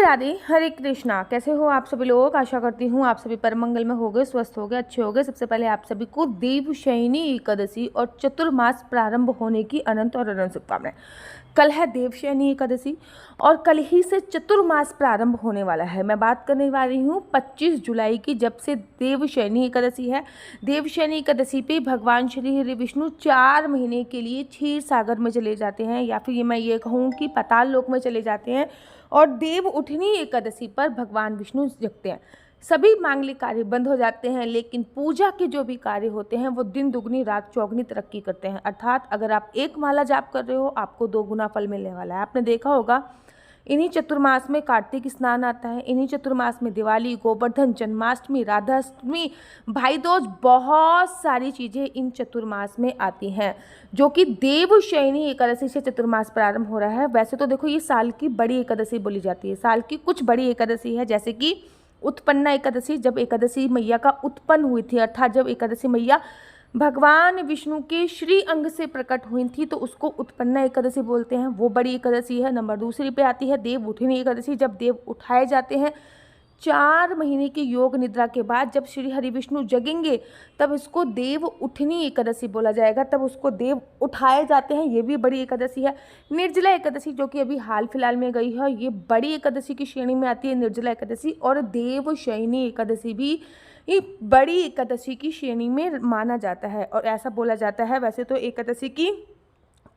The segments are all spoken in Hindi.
राधे, हरे कृष्णा। कैसे हो आप सभी लोग? आशा करती हूँ आप सभी परम मंगल में होंगे, स्वस्थ होंगे, अच्छे होंगे। सबसे पहले आप सभी को देवशयनी एकादशी और चतुर्मास प्रारंभ होने की अनंत और अनंत शुभकामनाएं। कल है देवशयनी एकादशी और कल ही से चतुर्मास प्रारंभ होने वाला है। मैं बात करने वाली हूँ 25 जुलाई की, जब से देवशयनी एकादशी है। देवशयनी एकादशी पे भगवान श्री हरि विष्णु 4 महीने के लिए क्षीर सागर में चले जाते हैं, या फिर मैं ये कहूँ कि पाताल लोक में चले जाते हैं। और देव उठनी एकादशी पर भगवान विष्णु जगते हैं। सभी मांगलिक कार्य बंद हो जाते हैं, लेकिन पूजा के जो भी कार्य होते हैं वो दिन दुगनी रात चौगनी तरक्की करते हैं। अर्थात अगर आप एक माला जाप कर रहे हो, आपको 2 गुना फल मिलने वाला है। आपने देखा होगा इन्हीं चतुर्मास में कार्तिक स्नान आता है, इन्हीं चतुर्मास में दिवाली, गोवर्धन, जन्माष्टमी, राधाष्टमी, भाई दूज, बहुत सारी चीज़ें इन चतुर्मास में आती हैं, जो कि देवशयनी एकादशी से चतुर्मास प्रारंभ हो रहा है। वैसे तो देखो ये साल की बड़ी एकादशी बोली जाती है, साल की कुछ बड़ी एकादशी है, जैसे कि उत्पन्ना एकादशी, जब एकादशी मैया का उत्पन्न हुई थी, अर्थात जब एकादशी मैया भगवान विष्णु के श्री अंग से प्रकट हुई थी, तो उसको उत्पन्ना एकादशी बोलते हैं, वो बड़ी एकादशी है। नंबर दूसरी पे आती है देव उठनी एकादशी, जब देव उठाए जाते हैं 4 महीने की योग निद्रा के बाद, जब श्री हरि विष्णु जगेंगे तब इसको देव उठनी एकादशी बोला जाएगा, तब उसको देव उठाए जाते हैं, ये भी बड़ी एकादशी है। निर्जला एकादशी जो कि अभी हाल फिलहाल में गई है, ये बड़ी एकादशी की श्रेणी में आती है निर्जला एकादशी। और देवशयनी एकादशी भी ये बड़ी एकादशी की श्रेणी में माना जाता है, और ऐसा बोला जाता है। वैसे तो एकादशी की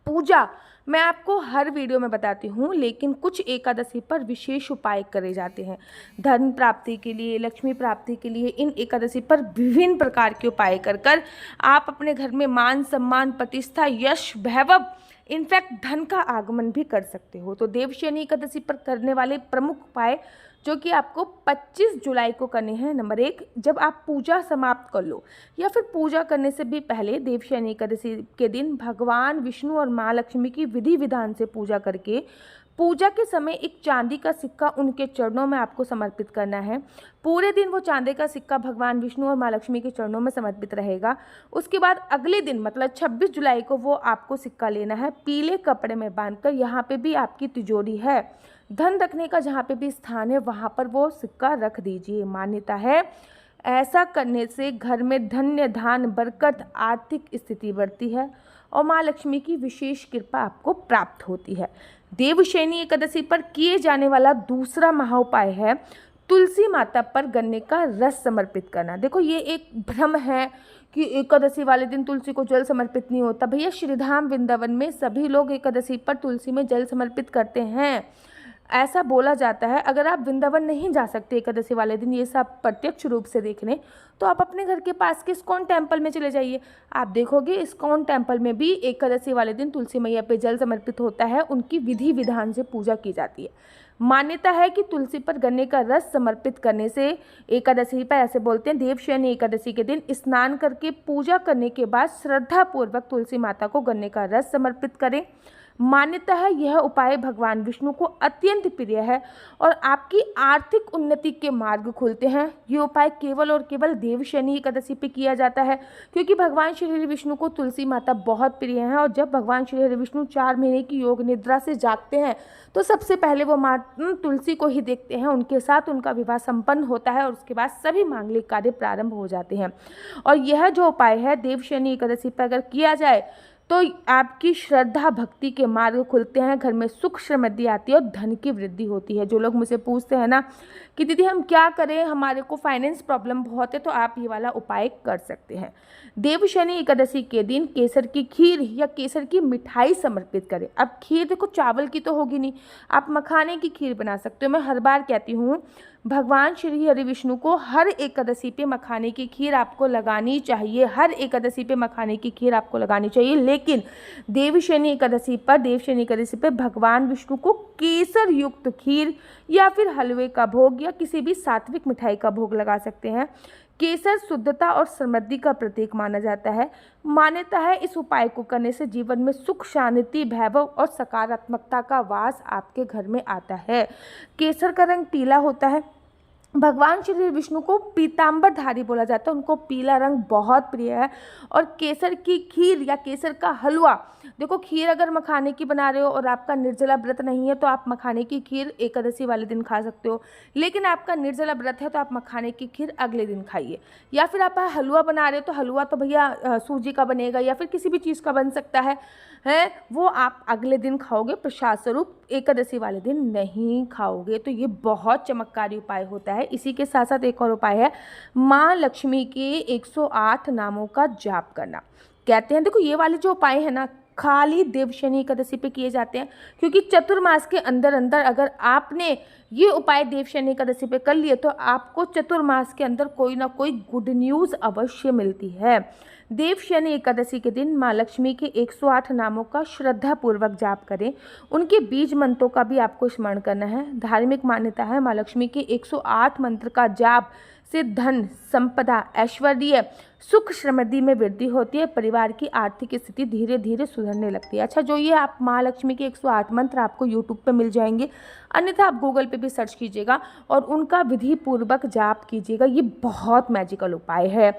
पूजा मैं आपको हर वीडियो में बताती हूँ, लेकिन कुछ एकादशी पर विशेष उपाय करे जाते हैं धन प्राप्ति के लिए, लक्ष्मी प्राप्ति के लिए। इन एकादशी पर विभिन्न प्रकार के उपाय कर कर आप अपने घर में मान सम्मान, प्रतिष्ठा, यश, वैभव, इनफैक्ट धन का आगमन भी कर सकते हो। तो देवशयनी एकादशी पर करने वाले प्रमुख उपाय जो कि आपको 25 जुलाई को करने हैं। नंबर 1, जब आप पूजा समाप्त कर लो या फिर पूजा करने से भी पहले देवशयनी एकादशी के दिन भगवान विष्णु और माँ लक्ष्मी की विधि विधान से पूजा करके पूजा के समय एक चांदी का सिक्का उनके चरणों में आपको समर्पित करना है। पूरे दिन वो चांदी का सिक्का भगवान विष्णु और माँ लक्ष्मी के चरणों में समर्पित रहेगा। उसके बाद अगले दिन मतलब 26 जुलाई को वो आपको सिक्का लेना है, पीले कपड़े में बांधकर। यहाँ पे भी आपकी तिजोरी है, धन रखने का जहाँ पे भी स्थान है वहाँ पर वो सिक्का रख दीजिए। मान्यता है ऐसा करने से घर में धन्य धान, बरकत, आर्थिक स्थिति बढ़ती है और माँ लक्ष्मी की विशेष कृपा आपको प्राप्त होती है। देवशयनी एकादशी पर किए जाने वाला दूसरा महाउपाय है तुलसी माता पर गन्ने का रस समर्पित करना। देखो ये एक भ्रम है कि एकादशी वाले दिन तुलसी को जल समर्पित नहीं होता। भैया श्रीधाम वृंदावन में सभी लोग एकादशी पर तुलसी में जल समर्पित करते हैं, ऐसा बोला जाता है। अगर आप वृंदावन नहीं जा सकते एकादशी वाले दिन ये सब प्रत्यक्ष रूप से देखने, तो आप अपने घर के पास के इस्कॉन टेम्पल में चले जाइए। आप देखोगे इस्कॉन टेम्पल में भी एकादशी वाले दिन तुलसी मैया पे जल समर्पित होता है, उनकी विधि विधान से पूजा की जाती है। मान्यता है कि तुलसी पर गन्ने का रस समर्पित करने से एकादशी पर, ऐसे बोलते हैं देवशयनी एकादशी के दिन स्नान करके पूजा करने के बाद श्रद्धापूर्वक तुलसी माता को गन्ने का रस समर्पित करें। मान्यता है यह उपाय भगवान विष्णु को अत्यंत प्रिय है और आपकी आर्थिक उन्नति के मार्ग खुलते हैं। ये उपाय केवल और केवल देवशयनी एकादशी पे किया जाता है, क्योंकि भगवान श्री हरि विष्णु को तुलसी माता बहुत प्रिय है। और जब भगवान श्री हरि विष्णु 4 महीने की योग निद्रा से जागते हैं तो सबसे पहले वो माँ तुलसी को ही देखते हैं, उनके साथ उनका विवाह संपन्न होता है और उसके बाद सभी मांगलिक कार्य प्रारंभ हो जाते हैं। और यह जो उपाय है देवशयनी एकादशी पर अगर किया जाए तो आपकी श्रद्धा भक्ति के मार्ग खुलते हैं, घर में सुख समृद्धि आती है और धन की वृद्धि होती है। जो लोग मुझे पूछते हैं ना कि दीदी हम क्या करें, हमारे को फाइनेंस प्रॉब्लम बहुत है, तो आप ये वाला उपाय कर सकते हैं। देवशयनी एकादशी के दिन केसर की खीर या केसर की मिठाई समर्पित करें। अब खीर देखो चावल की तो होगी नहीं, आप मखाने की खीर बना सकते हो। मैं हर बार कहती हूँ भगवान श्री हरि विष्णु को हर एकादशी पे मखाने की खीर आपको लगानी चाहिए, हर एकादशी पे मखाने की खीर आपको लगानी चाहिए। लेकिन देवशयनी एकादशी पे भगवान विष्णु को केसर युक्त खीर या फिर हलवे का भोग या किसी भी सात्विक मिठाई का भोग लगा सकते हैं। केसर शुद्धता और समृद्धि का प्रतीक माना जाता है। मान्यता है इस उपाय को करने से जीवन में सुख, शांति, वैभव और सकारात्मकता का वास आपके घर में आता है। केसर का रंग पीला होता है। भगवान श्री विष्णु को पीतांबरधारी बोला जाता है, उनको पीला रंग बहुत प्रिय है। और केसर की खीर या केसर का हलवा देखो खीर अगर मखाने की बना रहे हो और आपका निर्जला व्रत नहीं है तो आप मखाने की खीर एकादशी वाले दिन खा सकते हो, लेकिन आपका निर्जला व्रत है तो आप मखाने की खीर अगले दिन खाइए। या फिर आप हलवा बना रहे हो तो हलवा तो भैया सूजी का बनेगा या फिर किसी भी चीज़ का बन सकता है वो आप अगले दिन खाओगे, प्रसाद स्वरूप एकादशी वाले दिन नहीं खाओगे। तो ये बहुत चमत्कारी उपाय होता है। इसी के साथ साथ एक और उपाय है, माँ लक्ष्मी के 108 नामों का जाप करना। कहते हैं देखो ये वाले जो उपाय है ना खाली देवशयनी एकादशी पे किए जाते हैं, क्योंकि चतुर्मास के अंदर अंदर अगर आपने ये उपाय देवशयनी एकादशी पे कर लिए तो आपको चतुर्मास के अंदर कोई ना कोई गुड न्यूज़ अवश्य मिलती है। देवशयनी एकादशी के दिन माँ लक्ष्मी के 108 नामों का श्रद्धा पूर्वक जाप करें। उनके बीज मंत्रों का भी आपको स्मरण करना है। धार्मिक मान्यता है माँ लक्ष्मी के 108 मंत्र का जाप से धन, संपदा, ऐश्वर्य, सुख, समृद्धि में वृद्धि होती है। परिवार की आर्थिक स्थिति धीरे धीरे सुधरने लगती है। अच्छा, जो ये आप माँ लक्ष्मी के 108 मंत्र आपको यूट्यूब पे मिल जाएंगे, अन्यथा आप गूगल पे भी सर्च कीजिएगा और उनका विधि पूर्वक जाप कीजिएगा। ये बहुत मैजिकल उपाय है।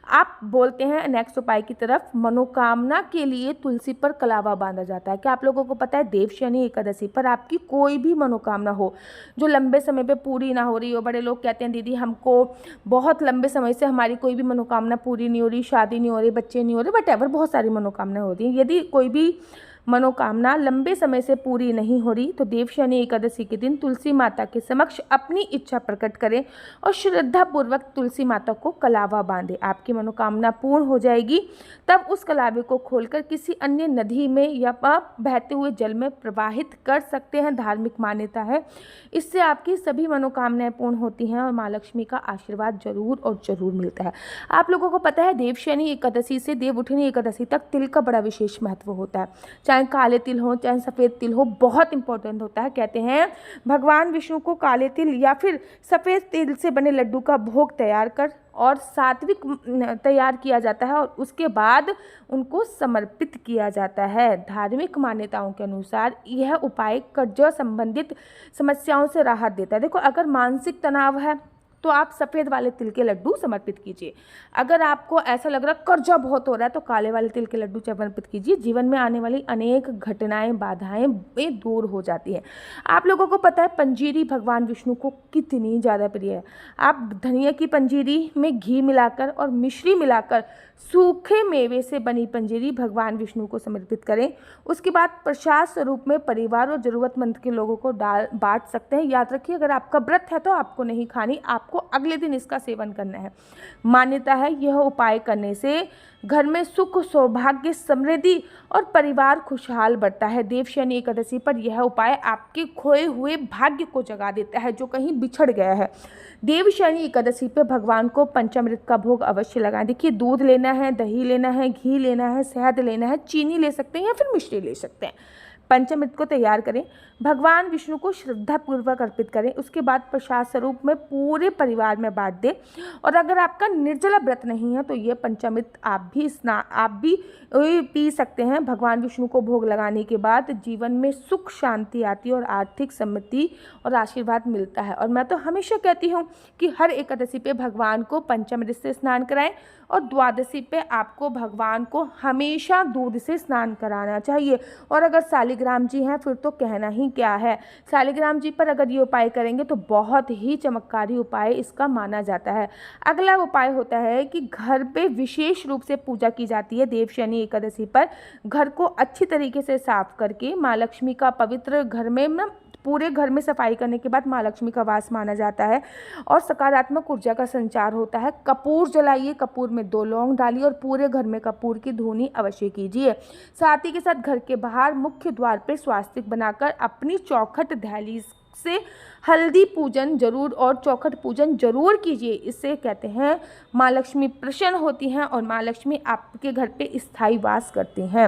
आप बोलते हैं नेक्स्ट उपाय की तरफ, मनोकामना के लिए तुलसी पर कलावा बांधा जाता है। क्या आप लोगों को पता है देवशयनी एकादशी पर आपकी कोई भी मनोकामना हो जो लंबे समय पे पूरी ना हो रही हो, बड़े लोग कहते हैं दीदी हमको बहुत लंबे समय से हमारी कोई भी मनोकामना पूरी नहीं हो रही, शादी नहीं हो रही, बच्चे नहीं हो रहे, वटएवर बहुत सारी मनोकामनाएं होती हैं। यदि कोई भी मनोकामना लंबे समय से पूरी नहीं हो रही तो देवशयनी एकादशी के दिन तुलसी माता के समक्ष अपनी इच्छा प्रकट करें और श्रद्धा पूर्वक तुलसी माता को कलावा बांधें। आपकी मनोकामना पूर्ण हो जाएगी। तब उस कलावे को खोलकर किसी अन्य नदी में या बहते हुए जल में प्रवाहित कर सकते हैं। धार्मिक मान्यता है इससे आपकी सभी मनोकामनाएं पूर्ण होती हैं और माँ लक्ष्मी का आशीर्वाद जरूर और जरूर मिलता है। आप लोगों को पता है देवशयनी एकादशी से देवउठनी एकादशी तक तिल का बड़ा विशेष महत्व होता है। चाहे काले तिल हो चाहे सफ़ेद तिल हो, बहुत इंपॉर्टेंट होता है। कहते हैं भगवान विष्णु को काले तिल या फिर सफ़ेद तिल से बने लड्डू का भोग तैयार कर और सात्विक तैयार किया जाता है और उसके बाद उनको समर्पित किया जाता है। धार्मिक मान्यताओं के अनुसार यह उपाय कर्ज संबंधित समस्याओं से राहत देता है। देखो अगर मानसिक तनाव है तो आप सफ़ेद वाले तिल के लड्डू समर्पित कीजिए। अगर आपको ऐसा लग रहा है कर्जा बहुत हो रहा है तो काले वाले तिल के लड्डू समर्पित कीजिए। जीवन में आने वाली अनेक घटनाएं, बाधाएं दूर हो जाती हैं। आप लोगों को पता है पंजीरी भगवान विष्णु को कितनी ज़्यादा प्रिय है। आप धनिया की पंजीरी में घी मिलाकर और मिश्री मिलाकर सूखे मेवे से बनी पंजीरी भगवान विष्णु को समर्पित करें। उसके बाद प्रसाद स्वरूप में परिवार और ज़रूरतमंद के लोगों को बांट सकते हैं। याद रखिए अगर आपका व्रत है तो आपको नहीं खानी, आपको अगले दिन इसका सेवन करना है। मान्यता है यह उपाय करने से घर में सुख, सौभाग्य, समृद्धि और परिवार खुशहाल बढ़ता है। देवशयनी एकादशी पर यह उपाय आपके खोए हुए भाग्य को जगा देता है जो कहीं बिछड़ गया है। देवशयनी एकादशी पे भगवान को पंचामृत का भोग अवश्य लगाएं। देखिए दूध लेना है, दही लेना है, घी लेना है, शहद लेना है, चीनी ले सकते हैं या फिर मिश्री ले सकते हैं। पंचामृत को तैयार करें, भगवान विष्णु को श्रद्धापूर्वक अर्पित करें। उसके बाद प्रसाद स्वरूप में पूरे परिवार में बांट दें। और अगर आपका निर्जला व्रत नहीं है तो ये पंचामृत आप भी पी सकते हैं। भगवान विष्णु को भोग लगाने के बाद जीवन में सुख, शांति आती है और आर्थिक समृद्धि और आशीर्वाद मिलता है। और मैं तो हमेशा कहती हूँ कि हर एकादशी पे भगवान को पंचामृत से स्नान कराएं और द्वादशी पे आपको भगवान को हमेशा दूध से स्नान कराना चाहिए। और अगर शालिग्राम जी हैं फिर तो कहना ही क्या है। शालिग्राम जी पर अगर ये उपाय करेंगे तो बहुत ही चमत्कारी उपाय इसका माना जाता है। अगला उपाय होता है कि घर पे विशेष रूप से पूजा की जाती है देवशयनी एकादशी पर। घर को अच्छी तरीके से साफ करके माँ लक्ष्मी का पवित्र घर में पूरे घर में सफाई करने के बाद माँ लक्ष्मी का वास माना जाता है और सकारात्मक ऊर्जा का संचार होता है। कपूर जलाइए, कपूर में 2 लौंग डालिए और पूरे घर में कपूर की धूनी अवश्य कीजिए। साथ ही के साथ घर के बाहर मुख्य द्वार पर स्वास्तिक बनाकर अपनी चौखट दहलीज से हल्दी पूजन जरूर और चौखट पूजन जरूर कीजिए। इससे कहते हैं माँ लक्ष्मी प्रसन्न होती हैं और माँ लक्ष्मी आपके घर पे स्थायी वास करती हैं।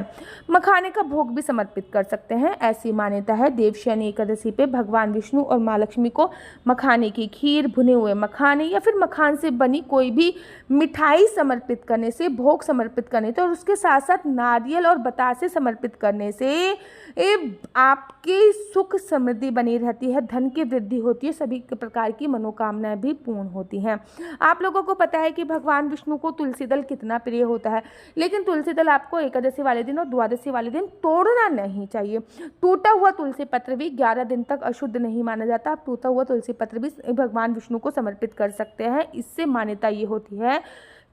मखाने का भोग भी समर्पित कर सकते हैं, ऐसी मान्यता है। देवशयनी एकादशी पे भगवान विष्णु और माँ लक्ष्मी को मखाने की खीर, भुने हुए मखाने या फिर मखान से बनी कोई भी मिठाई समर्पित करने से, भोग समर्पित करने से और उसके साथ साथ नारियल और बतासे समर्पित करने से आपकी सुख समृद्धि बनी रहती है, धन की वृद्धि होती है, सभी प्रकार की मनोकामनाएं भी पूर्ण होती हैं। आप लोगों को पता है कि भगवान विष्णु को तुलसी दल कितना प्रिय होता है, लेकिन तुलसी दल आपको एकादशी वाले दिन और द्वादशी वाले दिन तोड़ना नहीं चाहिए। टूटा हुआ तुलसी पत्र भी 11 दिन तक अशुद्ध नहीं माना जाता। आप टूटा हुआ तुलसी पत्र भी भगवान विष्णु को समर्पित कर सकते हैं। इससे मान्यता ये होती है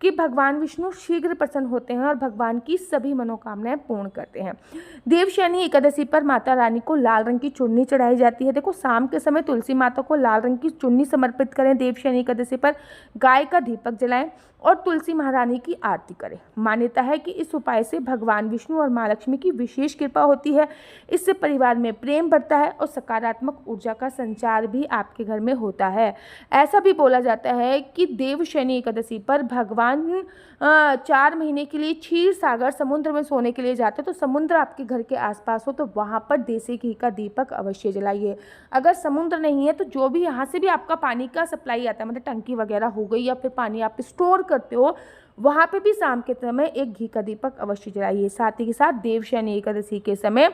कि भगवान विष्णु शीघ्र प्रसन्न होते हैं और भगवान की सभी मनोकामनाएं पूर्ण करते हैं। देवशयनी एकादशी पर माता रानी को लाल रंग की चुन्नी चढ़ाई जाती है। देखो, शाम के समय तुलसी माता को लाल रंग की चुन्नी समर्पित करें। देवशयनी एकादशी पर गाय का दीपक जलाएं और तुलसी महारानी की आरती करें। मान्यता है कि इस उपाय से भगवान विष्णु और माँ लक्ष्मी की विशेष कृपा होती है। इससे परिवार में प्रेम बढ़ता है और सकारात्मक ऊर्जा का संचार भी आपके घर में होता है। ऐसा भी बोला जाता है कि देवशयनी एकादशी पर भगवान 4 महीने के लिए क्षीर सागर समुद्र में सोने के लिए जाते हैं। तो समुद्र आपके घर के आसपास हो तो वहाँ पर देसी घी का दीपक अवश्य जलाइए। अगर समुद्र नहीं है तो जो भी यहाँ से भी आपका पानी का सप्लाई आता है, मतलब टंकी वगैरह हो गई या फिर पानी आप स्टोर करते हो, वहाँ पे भी शाम के समय एक घी का दीपक अवश्य जलाइए। साथ ही के साथ देवशयनी एकादशी के समय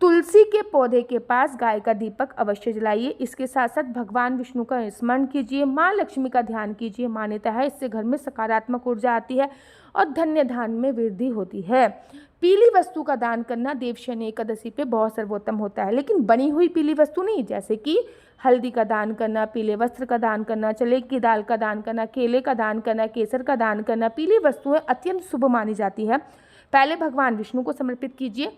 तुलसी के पौधे के पास गाय का दीपक अवश्य जलाइए। इसके साथ साथ भगवान विष्णु का स्मरण कीजिए, माँ लक्ष्मी का ध्यान कीजिए। मान्यता है इससे घर में सकारात्मक ऊर्जा आती है और धन्य धान में वृद्धि होती है। पीली वस्तु का दान करना देवशयनी एकादशी पे बहुत सर्वोत्तम होता है, लेकिन बनी हुई पीली वस्तु नहीं, जैसे कि हल्दी का दान करना, पीले वस्त्र का दान करना, चने की दाल का दान करना, केले का दान करना, केसर का दान करना। पीली वस्तुएं अत्यंत शुभ मानी जाती है। पहले भगवान विष्णु को समर्पित कीजिए,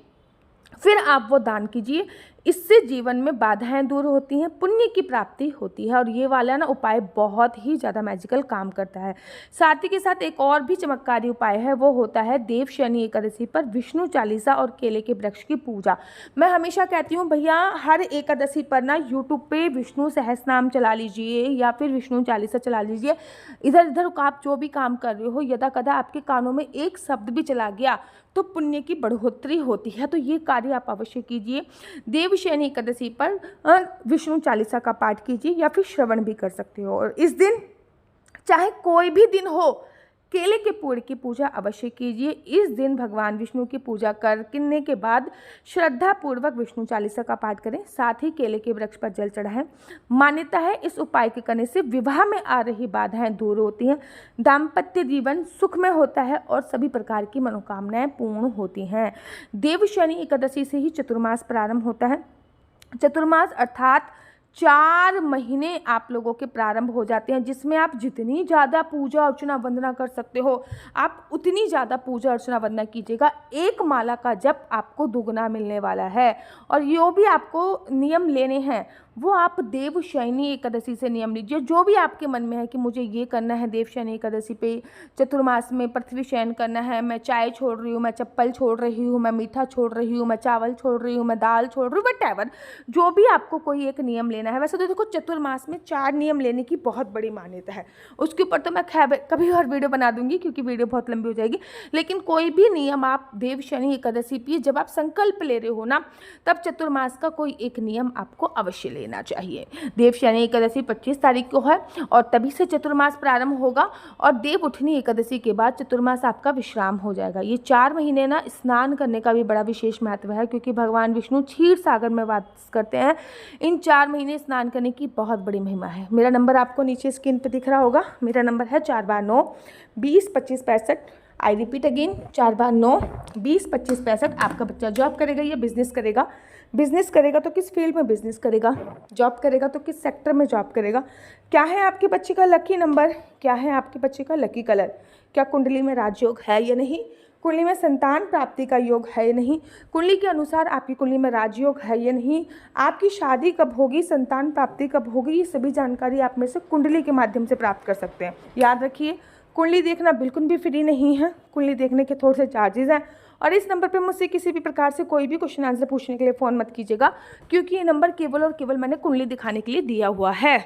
फिर आप वो दान कीजिए। इससे जीवन में बाधाएं दूर होती हैं, पुण्य की प्राप्ति होती है और ये वाला ना उपाय बहुत ही ज़्यादा मैजिकल काम करता है। साथ ही के साथ एक और भी चमत्कारी उपाय है, वो होता है देवशयनी एकादशी पर विष्णु चालीसा और केले के वृक्ष की पूजा। मैं हमेशा कहती हूँ भैया, हर एकादशी पर ना यूट्यूब पे विष्णु सहस्रनाम चला लीजिए या फिर विष्णु चालीसा चला लीजिए। इधर उधर आप जो भी काम कर रहे हो, यदा कदा आपके कानों में एक शब्द भी चला गया तो पुण्य की बढ़ोतरी होती है। तो ये कार्य आप अवश्य कीजिए। देवशयनी एकादशी पर विष्णु चालीसा का पाठ कीजिए या फिर श्रवण भी कर सकते हो। और इस दिन चाहे कोई भी दिन हो, केले के पेड़ की पूजा अवश्य कीजिए। इस दिन भगवान विष्णु की पूजा करने के बाद श्रद्धा पूर्वक विष्णु चालीसा का पाठ करें, साथ ही केले के वृक्ष पर जल चढ़ाएं। मान्यता है इस उपाय के करने से विवाह में आ रही बाधाएं दूर होती हैं, दाम्पत्य जीवन सुखमय होता है और सभी प्रकार की मनोकामनाएं पूर्ण होती हैं। देवशयनी एकादशी से ही चतुर्मास प्रारंभ होता है। चतुर्मास अर्थात 4 महीने आप लोगों के प्रारंभ हो जाते हैं, जिसमें आप जितनी ज़्यादा पूजा अर्चना वंदना कर सकते हो आप उतनी ज़्यादा पूजा अर्चना वंदना कीजिएगा। एक माला का जप आपको दुगना मिलने वाला है। और यो भी आपको नियम लेने हैं वो आप देवशयनी एकादशी से नियम लीजिए। जो भी आपके मन में है कि मुझे ये करना है देवशयनी एकादशी पे, चतुर्मास में पृथ्वी शयन करना है, मैं चाय छोड़ रही हूँ, मैं चप्पल छोड़ रही हूँ, मैं मीठा छोड़ रही हूँ, मैं चावल छोड़ रही हूँ, मैं दाल छोड़ रही हूँ, व्हाटएवर, जो भी आपको कोई एक नियम लेना है। वैसे तो देखो चतुर्मास में 4 नियम लेने की बहुत बड़ी मान्यता है, उसके ऊपर तो मैं कभी और वीडियो बना दूंगी क्योंकि वीडियो बहुत लंबी हो जाएगी। लेकिन कोई भी नियम आप देवशयनी एकादशी पे जब आप संकल्प ले रहे हो ना, तब चतुर्मास का कोई एक नियम आपको अवश्य लेना चाहिए। देवशयनी एकादशी 25 तारीख को है और तभी से चतुर्मास प्रारंभ होगा और देव उठनी एकादशी के बाद चतुर्मास आपका विश्राम हो जाएगा। ये 4 महीने ना स्नान करने का भी बड़ा विशेष महत्व है, क्योंकि भगवान विष्णु क्षीर सागर में वास करते हैं। इन 4 महीने स्नान करने की बहुत बड़ी महिमा है। मेरा नंबर आपको नीचे स्क्रीन पर दिख रहा होगा। मेरा नंबर है 4 बार 9 20 25 65। आई रिपीट अगेन 4 बार 9 20 25 65। आपका बच्चा जॉब करेगा या बिजनेस करेगा? बिजनेस करेगा तो किस फील्ड में बिजनेस करेगा? जॉब करेगा तो किस सेक्टर में जॉब करेगा? क्या है आपके बच्चे का लकी नंबर? क्या है आपके बच्चे का लकी कलर? क्या कुंडली में राजयोग है या नहीं? कुंडली में संतान प्राप्ति का योग है या नहीं? कुंडली के अनुसार आपकी कुंडली में राजयोग है या नहीं? आपकी शादी कब होगी, संतान प्राप्ति कब होगी, ये सभी जानकारी आप में से कुंडली के माध्यम से प्राप्त कर सकते हैं। याद रखिए, कुंडली देखना बिल्कुल भी फ्री नहीं है। कुंडली देखने के थोड़े से चार्जेस हैं। और इस नंबर पे मुझसे किसी भी प्रकार से कोई भी क्वेश्चन आंसर पूछने के लिए फ़ोन मत कीजिएगा, क्योंकि ये नंबर केवल और केवल मैंने कुंडली दिखाने के लिए दिया हुआ है।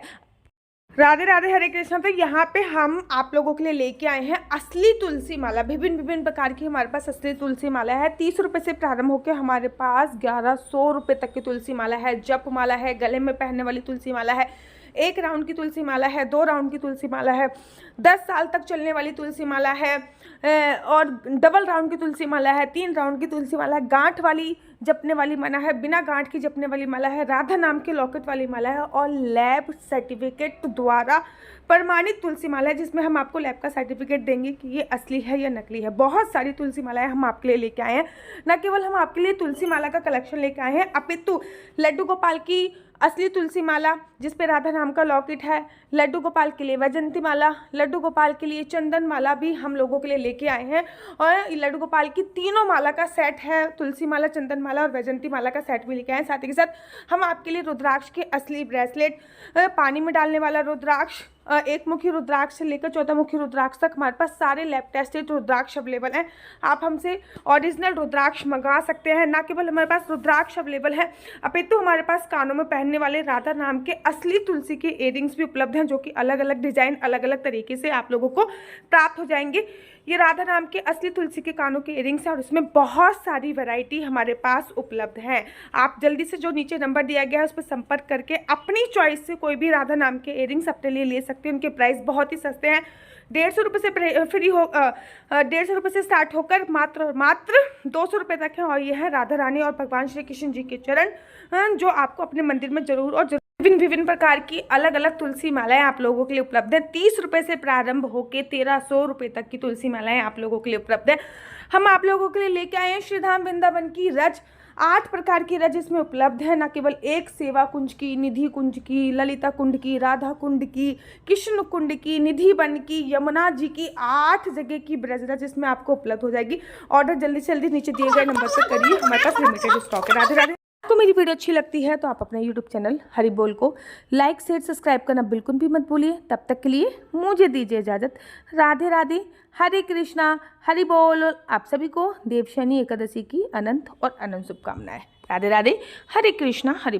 राधे राधे, हरे कृष्णा। तो यहाँ पे हम आप लोगों के लिए लेके आए हैं असली तुलसी माला। विभिन्न प्रकार की हमारे पास असली तुलसी माला है। 30 रुपये से प्रारंभ होकर हमारे पास 1100 रुपये तक की तुलसी माला है। जप माला है, गले में पहनने वाली तुलसी माला है, 1 राउंड की तुलसी माला है, 2 राउंड की तुलसी माला है, 10 साल तक चलने वाली तुलसी माला है, और डबल राउंड की तुलसी माला है, 3 राउंड की तुलसी माला है, गांठ वाली जपने वाली माला है, बिना गांठ की जपने वाली माला है, राधा नाम के लॉकेट वाली माला है और लैब सर्टिफिकेट द्वारा प्रमाणित तुलसी माला है, जिसमें हम आपको लैब का सर्टिफिकेट देंगे कि ये असली है या नकली है। बहुत सारी तुलसी मालाएं हम आपके लिए लेके आए हैं। न केवल हम आपके लिए तुलसी माला का कलेक्शन लेके आए हैं, अपितु लड्डू गोपाल की असली तुलसी माला जिसपे राधा नाम का लॉकेट है, लड्डू गोपाल के लिए वैजंती माला, लड्डू गोपाल के लिए चंदन माला भी हम लोगों के लिए लेके आए हैं। और लड्डू गोपाल की तीनों माला का सेट है, तुलसी माला, चंदन माला और वैजंती माला का सेट भी लेके आए हैं। साथ ही के साथ हम आपके लिए रुद्राक्ष के असली ब्रेसलेट, पानी में डालने वाला रुद्राक्ष, एक मुखी रुद्राक्ष से लेकर 14 मुखी रुद्राक्ष तक हमारे पास सारे लैब टेस्टेड रुद्राक्ष अवेलेबल हैं। आप हमसे ओरिजिनल रुद्राक्ष मंगा सकते हैं। ना केवल हमारे पास रुद्राक्ष अवेलेबल है, अपितु हमारे पास कानों में पहनने वाले राधा नाम के असली तुलसी के इयरिंग्स भी उपलब्ध हैं, जो कि अलग अलग डिजाइन, अलग अलग तरीके से आप लोगों को प्राप्त हो जाएंगे। ये राधा नाम के असली तुलसी के कानों के इयरिंग्स हैं और इसमें बहुत सारी वैरायटी हमारे पास उपलब्ध है। आप जल्दी से जो नीचे नंबर दिया गया है उस पर संपर्क करके अपनी चॉइस से कोई भी राधा नाम के इयरिंग्स अपने लिए ले सकते हैं। उनके प्राइस बहुत ही सस्ते हैं, 150 रुपये से फ्री हो 150 रुपये से स्टार्ट होकर मात्र 200 रुपये तक है। और यह है राधा रानी और भगवान श्री कृष्ण जी के चरण, जो आपको अपने मंदिर में जरूर और विभिन्न प्रकार की अलग अलग तुलसी मालाएं आप लोगों के लिए उपलब्ध है। 30 रुपये से प्रारंभ होकर 1300 रुपये तक की तुलसी मालाएं आप लोगों के लिए उपलब्ध है। हम आप लोगों के लिए लेके आए हैं श्रीधाम वृंदावन की रज, 8 प्रकार की रज इसमें उपलब्ध है। न केवल एक सेवा कुंज की, निधि कुंज की, ललिता कुंड की, राधा कुंड की, कृष्ण कुंड की, निधि वन की, यमुना जी की, 8 जगह की ब्रज रज इसमें आपको उपलब्ध हो जाएगी। ऑर्डर जल्दी से जल्दी नीचे दिए गए नंबर पर करिए, हमारे पास लिमिटेड स्टॉक है। राधे राधे। आपको मेरी वीडियो अच्छी लगती है तो आप अपने YouTube चैनल हरि बोल को लाइक, शेयर, सब्सक्राइब करना बिल्कुल भी मत भूलिए। तब तक के लिए मुझे दीजिए इजाज़त। राधे राधे, हरे कृष्णा, हरि बोल। आप सभी को देवशयनी एकादशी की अनंत और अनंत शुभकामनाएं। राधे राधे, हरे कृष्णा, हरि बोल।